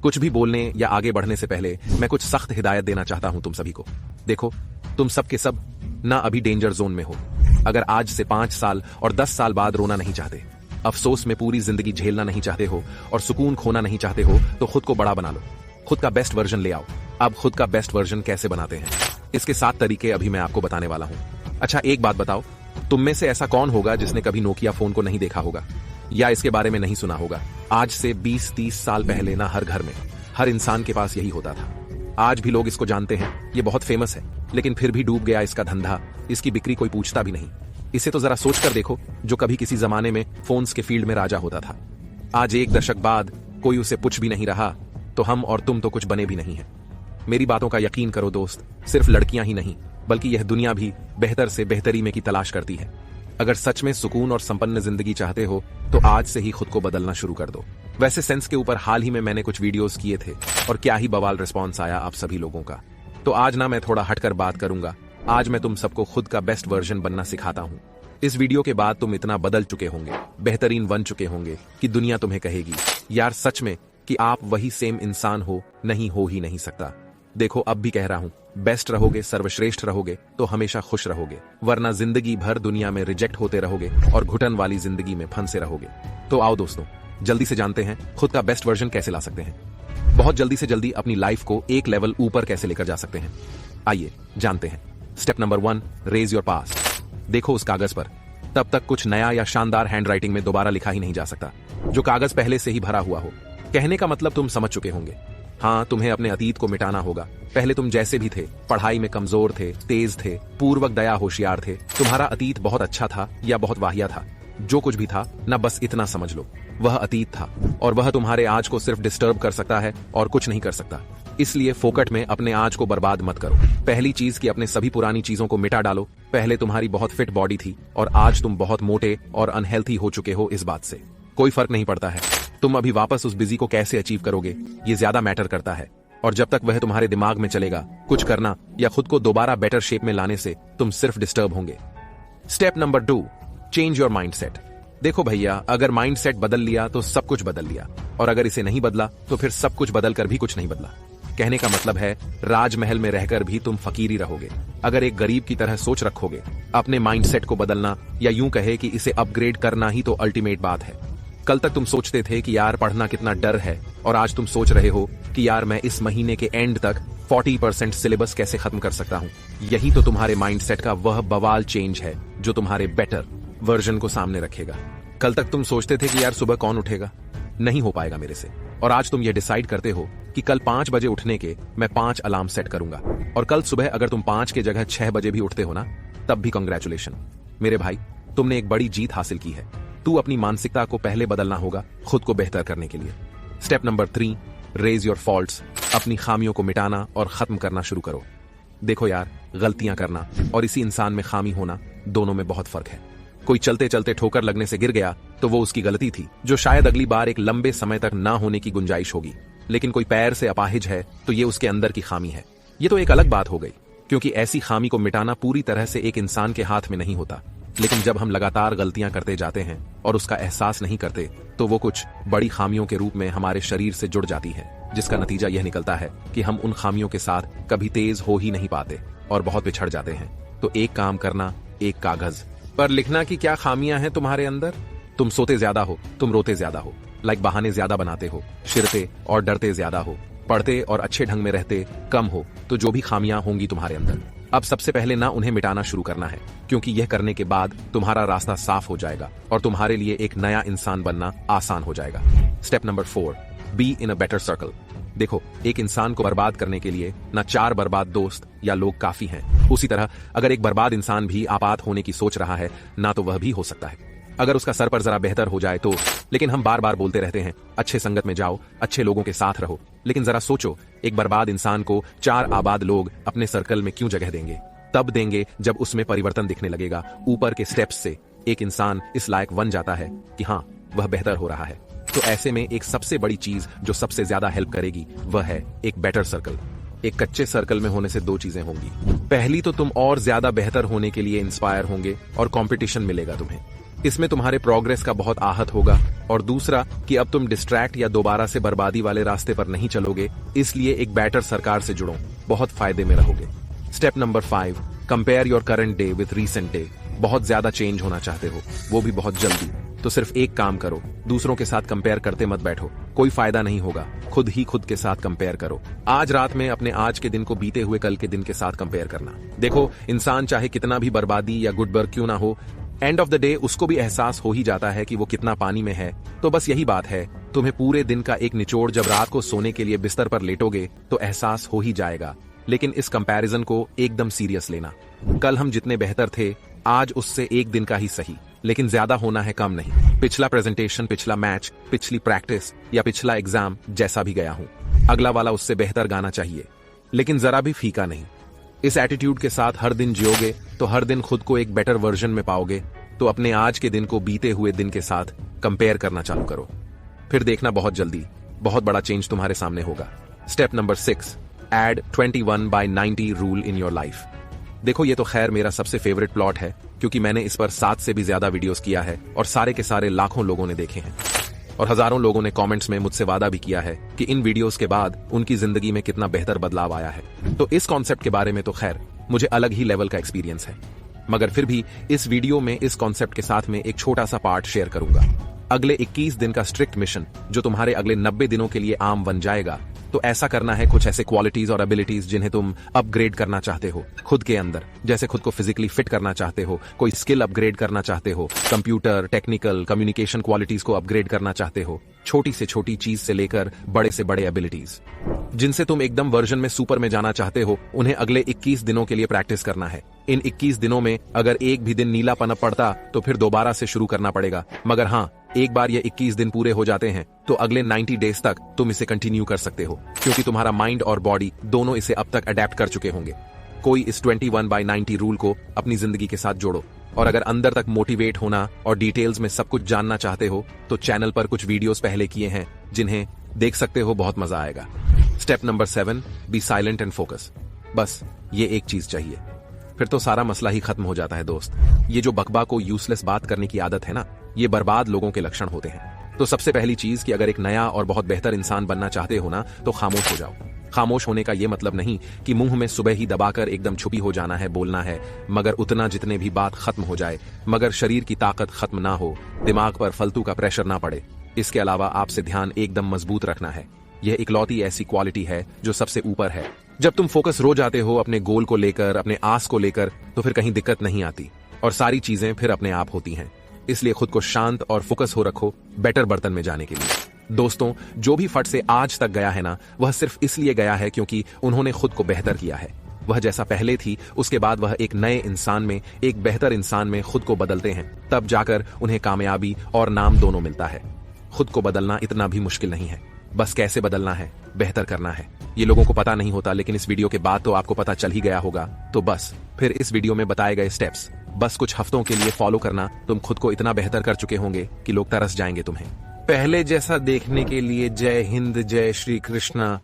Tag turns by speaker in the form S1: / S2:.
S1: कुछ भी बोलने या आगे बढ़ने से पहले मैं कुछ सख्त हिदायत देना चाहता हूं तुम सभी को। देखो, तुम सब के सब ना अभी डेंजर जोन में हो। अगर आज से 5 साल और 10 साल बाद रोना नहीं चाहते, अफसोस में पूरी जिंदगी झेलना नहीं चाहते हो और सुकून खोना नहीं चाहते हो, तो खुद को बड़ा बना लो, खुद का बेस्ट वर्जन ले आओ। अब खुद का बेस्ट वर्जन कैसे बनाते हैं, इसके 7 तरीके अभी मैं आपको बताने वाला हूं। अच्छा, एक बात बताओ, तुम में से ऐसा कौन होगा जिसने कभी नोकिया फोन को नहीं देखा होगा या इसके बारे में नहीं सुना होगा? आज से 20-30 साल पहले ना हर घर में, हर इंसान के पास यही होता था। आज भी लोग इसको जानते हैं, ये बहुत फेमस है, लेकिन फिर भी डूब गया इसका धंधा, इसकी बिक्री कोई पूछता भी नहीं। इसे तो जरा सोच कर देखो, जो कभी किसी जमाने में फोन्स के फील्ड में राजा होता था, आज 1 दशक बाद कोई उसे पूछ भी नहीं रहा, तो हम और तुम तो कुछ बने भी नहीं है। मेरी बातों का यकीन करो दोस्त, सिर्फ लड़कियां ही नहीं बल्कि यह दुनिया भी बेहतर से बेहतरी में की तलाश करती है। अगर सच में सुकून और संपन्न जिंदगी चाहते हो तो आज से ही खुद को बदलना शुरू कर दो। वैसे सेंस के ऊपर हाल ही में मैंने कुछ वीडियोस किए थे और क्या ही बवाल रिस्पॉन्स आया आप सभी लोगों का। तो आज ना मैं थोड़ा हटकर बात करूंगा। आज मैं तुम सबको खुद का बेस्ट वर्जन बनना सिखाता हूं। इस वीडियो के बाद तुम इतना बदल चुके होंगे, बेहतरीन बन चुके होंगे कि दुनिया तुम्हें कहेगी यार सच में कि आप वही सेम इंसान हो, नहीं हो ही नहीं सकता। देखो, अब भी कह रहा हूं, बेस्ट रहोगे, सर्वश्रेष्ठ रहोगे तो हमेशा खुश रहोगे, वरना जिंदगी भर दुनिया में रिजेक्ट होते रहोगे और घुटन वाली जिंदगी में फंसे रहोगे। तो आओ दोस्तों, जल्दी से जानते हैं खुद का बेस्ट वर्जन कैसे ला सकते हैं। बहुत जल्दी से जल्दी अपनी लाइफ को एक लेवल ऊपर कैसे लेकर जा सकते हैं, आइए जानते हैं। Step number 1, raise your past. देखो, उस कागज पर तब तक कुछ नया या शानदार हैंडराइटिंग में दोबारा लिखा ही नहीं जा सकता जो कागज पहले से ही भरा हुआ हो। कहने का मतलब तुम समझ चुके होंगे। हाँ, तुम्हें अपने अतीत को मिटाना होगा। पहले तुम जैसे भी थे, पढ़ाई में कमजोर थे, तेज थे, पूर्वक दया होशियार थे, तुम्हारा अतीत बहुत अच्छा था या बहुत वाहिया था, जो कुछ भी था ना, बस इतना समझ लो, वह अतीत था और वह तुम्हारे आज को सिर्फ डिस्टर्ब कर सकता है और कुछ नहीं कर सकता। इसलिए फोकट में अपने आज को बर्बाद मत करो। पहली चीज कि अपने सभी पुरानी चीजों को मिटा डालो। पहले तुम्हारी बहुत फिट बॉडी थी और आज तुम बहुत मोटे और अनहेल्थी हो चुके हो। इस बात से कोई फर्क नहीं पड़ता है। तुम अभी वापस उस बिजी को कैसे अचीव करोगे, ये ज्यादा मैटर करता है। और जब तक वह तुम्हारे दिमाग में चलेगा, कुछ करना या खुद को दोबारा बेटर शेप में लाने से तुम सिर्फ डिस्टर्ब होंगे। Step number 2, change your mindset. देखो भैया, अगर माइंडसेट बदल लिया तो सब कुछ बदल लिया, और अगर इसे नहीं बदला तो फिर सब कुछ बदल कर भी कुछ नहीं बदला। कहने का मतलब है, राजमहल में रहकर भी तुम फकीर ही रहोगे अगर एक गरीब की तरह सोच रखोगे। अपने माइंडसेट को बदलना या यूं कहे कि इसे अपग्रेड करना ही तो अल्टीमेट बात है। कल तक तुम सोचते थे कि यार पढ़ना कितना डर है, और आज तुम सोच रहे हो कि यार मैं इस महीने के एंड तक 40% सिलेबस कैसे खत्म कर सकता हूं। यही तो तुम्हारे माइंडसेट का वह बवाल चेंज है जो तुम्हारे बेटर वर्जन को सामने रखेगा। कल तक तुम सोचते थे कि यार सुबह कौन उठेगा, नहीं हो पाएगा मेरे से, और आज तुम ये डिसाइड करते हो कि कल 5 बजे उठने के मैं 5 अलार्म सेट करूंगा, और कल सुबह अगर तुम 5 के जगह 6 बजे भी उठते हो ना, तब भी कांग्रेचुलेशन मेरे भाई, तुमने एक बड़ी जीत हासिल की है। तू अपनी मानसिकता को पहले बदलना होगा खुद को बेहतर करने के लिए। Step number 3, raise your faults. अपनी खामियों को मिटाना और खत्म करना शुरू करो। देखो यार, गलतियां करना और इसी इंसान में खामी होना, दोनों में बहुत फर्क है। कोई चलते चलते ठोकर लगने से गिर गया तो वो उसकी गलती थी, जो शायद अगली बार एक लंबे समय तक ना होने की गुंजाइश होगी। लेकिन कोई पैर से अपाहिज है तो ये उसके अंदर की खामी है। ये तो एक अलग बात हो गई, क्योंकि ऐसी खामी को मिटाना पूरी तरह से एक इंसान के हाथ में नहीं होता। लेकिन जब हम लगातार गलतियां करते जाते हैं और उसका एहसास नहीं करते, तो वो कुछ बड़ी खामियों के रूप में हमारे शरीर से जुड़ जाती है, जिसका नतीजा यह निकलता है कि हम उन खामियों के साथ कभी तेज हो ही नहीं पाते और बहुत पिछड़ जाते हैं। तो एक काम करना, एक कागज पर लिखना कि क्या खामियां हैं तुम्हारे अंदर। तुम सोते ज्यादा हो, तुम रोते ज्यादा हो, बहाने ज्यादा बनाते हो, शिरते और डरते ज्यादा हो, पढ़ते और अच्छे ढंग में रहते कम हो। तो जो भी खामियां होंगी तुम्हारे अंदर, अब सबसे पहले ना उन्हें मिटाना शुरू करना है, क्योंकि यह करने के बाद तुम्हारा रास्ता साफ हो जाएगा और तुम्हारे लिए एक नया इंसान बनना आसान हो जाएगा। Step number 4, be in a better circle. देखो, एक इंसान को बर्बाद करने के लिए ना 4 बर्बाद दोस्त या लोग काफी हैं। उसी तरह अगर एक बर्बाद इंसान भी आपात होने की सोच रहा है ना, तो वह भी हो सकता है अगर उसका सर पर जरा बेहतर हो जाए तो। लेकिन हम बार बार बोलते रहते हैं, अच्छे संगत में जाओ, अच्छे लोगों के साथ रहो। लेकिन जरा सोचो, एक बर्बाद इंसान को 4 आबाद लोग अपने सर्कल में क्यों जगह देंगे? तब देंगे जब उसमें परिवर्तन दिखने लगेगा। ऊपर के स्टेप्स से एक इंसान इस लायक बन जाता है कि हाँ, वह बेहतर हो रहा है। तो ऐसे में एक सबसे बड़ी चीज जो सबसे ज्यादा हेल्प करेगी वह है एक बेटर सर्कल। एक कच्चे सर्कल में होने से 2 चीजें होंगी। पहली तो तुम और ज्यादा बेहतर होने के लिए इंस्पायर होंगे और कंपटीशन मिलेगा तुम्हें। इसमें तुम्हारे प्रोग्रेस का बहुत आहत होगा। और दूसरा कि अब तुम डिस्ट्रैक्ट या दोबारा से बर्बादी वाले रास्ते पर नहीं चलोगे, इसलिए एक बेटर सरकार से जुड़ो, बहुत फायदे में रहोगे। Step number 5, compare your current day with recent day. बहुत ज्यादा चेंज होना चाहते हो, वो भी बहुत जल्दी, तो सिर्फ एक काम करो, दूसरों के साथ कंपेयर करते मत बैठो, कोई फायदा नहीं होगा। खुद ही खुद के साथ कंपेयर करो। आज रात में अपने आज के दिन को बीते हुए कल के दिन के साथ कंपेयर करना। देखो, इंसान चाहे कितना भी बर्बादी या गुड वर्क क्यों ना हो, एंड ऑफ द डे उसको भी एहसास हो ही जाता है कि वो कितना पानी में है। तो बस यही बात है, तुम्हें पूरे दिन का एक निचोड़ जब रात को सोने के लिए बिस्तर पर लेटोगे तो एहसास हो ही जाएगा। लेकिन इस कंपैरिजन को एकदम सीरियस लेना। कल हम जितने बेहतर थे, आज उससे एक दिन का ही सही, लेकिन ज्यादा होना है, कम नहीं। पिछला प्रेजेंटेशन, पिछला मैच, पिछली प्रैक्टिस या पिछला एग्जाम जैसा भी गया हूं, अगला वाला उससे बेहतर गाना चाहिए, लेकिन जरा भी फीका नहीं। इस एटीट्यूड के साथ हर दिन जियोगे तो हर दिन खुद को एक बेटर वर्जन में पाओगे। तो अपने आज के दिन को बीते हुए दिन के साथ कंपेयर करना चालू करो, फिर देखना बहुत जल्दी बहुत बड़ा चेंज तुम्हारे सामने होगा। Step number 6, add 21/90 rule in your life. देखो, ये तो खैर मेरा सबसे फेवरेट प्लॉट है, क्योंकि मैंने इस पर 7 से भी ज्यादा वीडियोस किया है और सारे के सारे लाखों लोगों ने देखे हैं और हजारों लोगों ने कमेंट्स में मुझसे वादा भी किया है कि इन वीडियोस के बाद उनकी जिंदगी में कितना बेहतर बदलाव आया है। तो इस कॉन्सेप्ट के बारे में तो खैर मुझे अलग ही लेवल का एक्सपीरियंस है, मगर फिर भी इस वीडियो में इस कॉन्सेप्ट के साथ में एक छोटा सा पार्ट शेयर करूंगा। अगले 21 दिन का स्ट्रिक्ट मिशन जो तुम्हारे अगले 90 दिनों के लिए आम बन जाएगा। तो ऐसा करना है, कुछ ऐसे क्वालिटीज और एबिलिटीज जिन्हें तुम अपग्रेड करना चाहते हो खुद के अंदर, जैसे खुद को फिजिकली फिट करना चाहते हो, कोई स्किल अपग्रेड करना चाहते हो, कंप्यूटर, टेक्निकल, कम्युनिकेशन क्वालिटीज को अपग्रेड करना चाहते हो, छोटी से छोटी चीज से लेकर बड़े से बड़े एबिलिटीज जिनसे तुम एकदम वर्जन में सुपर में जाना चाहते हो, उन्हें अगले 21 दिनों के लिए प्रैक्टिस करना है। इन 21 दिनों में अगर एक भी दिन नीला पनप पड़ता तो फिर दोबारा से शुरू करना पड़ेगा, मगर हाँ, एक बार ये 21 दिन पूरे हो जाते हैं तो अगले 90 डेज तक तुम इसे कंटिन्यू कर सकते हो, क्योंकि तुम्हारा माइंड और बॉडी दोनों इसे अब तक अडेप्ट कर चुके होंगे। कोई इस 21/90 रूल को अपनी जिंदगी के साथ जोड़ो। और अगर अंदर तक मोटिवेट होना और डिटेल्स में सब कुछ जानना चाहते हो तो चैनल पर कुछ वीडियोस पहले किए हैं जिन्हें देख सकते हो, बहुत मजा आएगा। Step number 7, be silent and focus. बस ये एक चीज चाहिए, फिर तो सारा मसला ही खत्म हो जाता है दोस्त। ये जो बकबा को यूजलेस बात करने की आदत है ना, ये बर्बाद लोगों के लक्षण होते हैं। तो सबसे पहली चीज कि अगर एक नया और बहुत बेहतर इंसान बनना चाहते हो ना, तो खामोश हो जाओ। खामोश होने का ये मतलब नहीं कि मुंह में सुबह ही दबाकर एकदम छुपी हो जाना है, बोलना है, मगर उतना जितने भी बात खत्म हो जाए, मगर शरीर की ताकत खत्म ना हो, दिमाग पर फालतू का प्रेशर ना पड़े। इसके अलावा आपसे ध्यान एकदम मजबूत रखना है। यह इकलौती ऐसी क्वालिटी है जो सबसे ऊपर है। जब तुम फोकस रो जाते हो अपने गोल को लेकर, अपने आस को लेकर, तो फिर कहीं दिक्कत नहीं आती और सारी चीजें फिर अपने आप होती हैं। इसलिए खुद को शांत और फोकस हो रखो बेटर बर्तन में जाने के लिए। दोस्तों, जो भी फट से आज तक गया है ना, वह सिर्फ इसलिए गया है क्योंकि उन्होंने खुद को बेहतर किया है। वह जैसा पहले थी, उसके बाद वह एक नए इंसान में, एक बेहतर इंसान में खुद को बदलते हैं, तब जाकर उन्हें कामयाबी और नाम दोनों मिलता है। खुद को बदलना इतना भी मुश्किल नहीं है, बस कैसे बदलना है, बेहतर करना है। ये लोगों को पता नहीं होता, लेकिन इस वीडियो के बाद तो आपको पता चल ही गया होगा। तो बस फिर इस वीडियो में बताए गए स्टेप्स बस कुछ हफ्तों के लिए फॉलो करना, तुम खुद को इतना बेहतर कर चुके होंगे कि लोग तरस जाएंगे तुम्हें। पहले जैसा देखने के लिए जय हिंद, जय श्री कृष्णा।